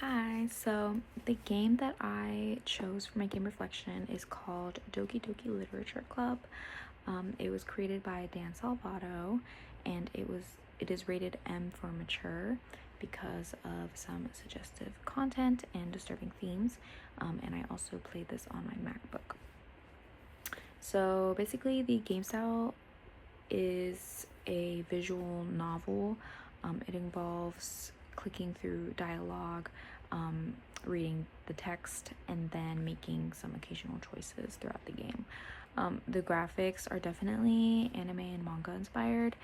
Hi, so the game that I chose for my game reflection is called Doki Doki Literature Club. It was created by Dan Salvato, and it is rated M for mature because of some suggestive content and disturbing themes. And I also played this on my MacBook. So basically, the game style is a visual novel. It involves clicking through dialogue, reading the text, and then making some occasional choices throughout the game. The graphics are definitely anime and manga inspired,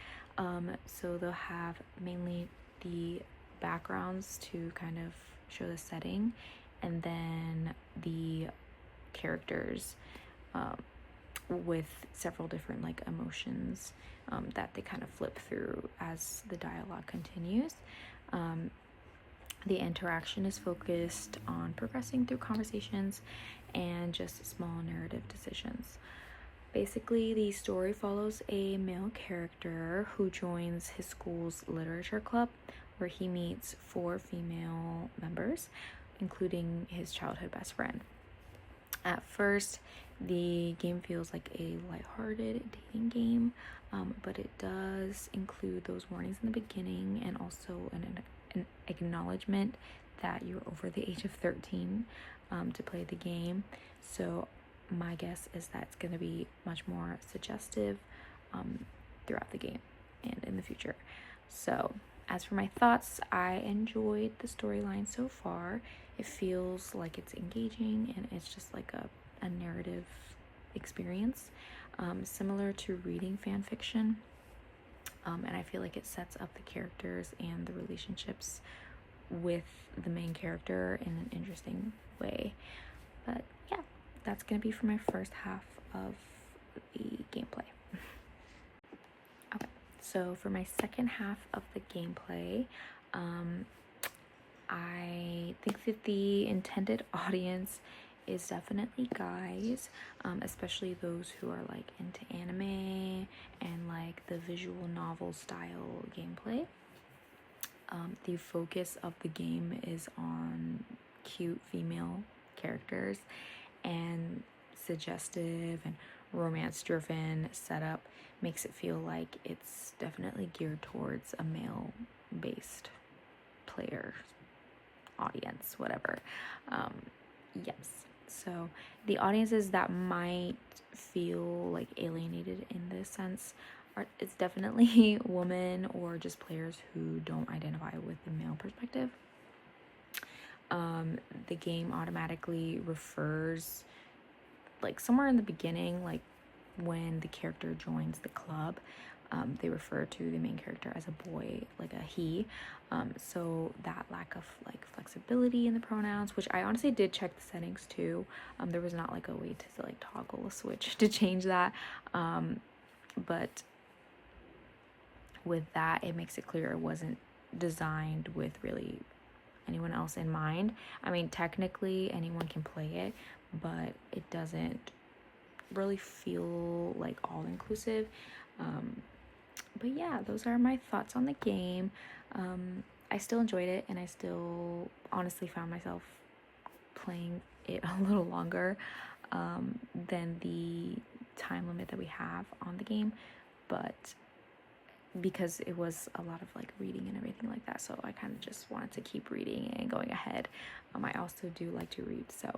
so they'll have mainly the backgrounds to kind of show the setting, and then the characters with several different like emotions that they kind of flip through as the dialogue continues. The interaction is focused on progressing through conversations and just small narrative decisions. Basically, the story follows a male character who joins his school's literature club, where he meets 4 female members, including his childhood best friend. At first, the game feels like a lighthearted dating game, but it does include those warnings in the beginning and also an acknowledgement that you're over the age of 13 to play the game. So my guess is that it's going to be much more suggestive throughout the game and in the future. So as for my thoughts, I enjoyed the storyline so far. It feels like it's engaging and it's just like a narrative experience, similar to reading fan fiction. And I feel like it sets up the characters and the relationships with the main character in an interesting way. But yeah, that's gonna be for my first half of the gameplay. Okay, so for my second half of the gameplay, I think that the intended audience is definitely guys, especially those who are like into anime and like the visual novel style gameplay. The focus of the game is on cute female characters, and suggestive and romance driven setup makes it feel like it's definitely geared towards a male based player audience, whatever. Yes, so the audiences that might feel like alienated in this sense are, it's definitely women or just players who don't identify with the male perspective. The game automatically refers, like somewhere in the beginning, like when the character joins the club, they refer to the main character as a boy, like a he. So that lack of like flexibility in the pronouns, which I honestly did check the settings too. There was not like a way to like toggle a switch to change that. But with that, it makes it clear it wasn't designed with really anyone else in mind. I mean, technically anyone can play it, but it doesn't really feel like all inclusive. But yeah, those are my thoughts on the game. I still enjoyed it, and I still honestly found myself playing it a little longer than the time limit that we have on the game, but because it was a lot of like reading and everything like that, so I kind of just wanted to keep reading and going ahead. I also do like to read, so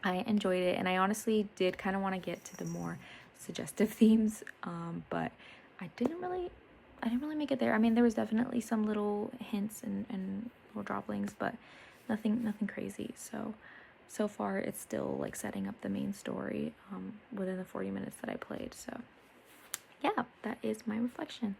I enjoyed it, and I honestly did kind of want to get to the more suggestive themes, but I didn't really make it there. I mean, there was definitely some little hints and little droplings, but nothing crazy. So far it's still like setting up the main story within the 40 minutes that I played. So yeah, that is my reflection.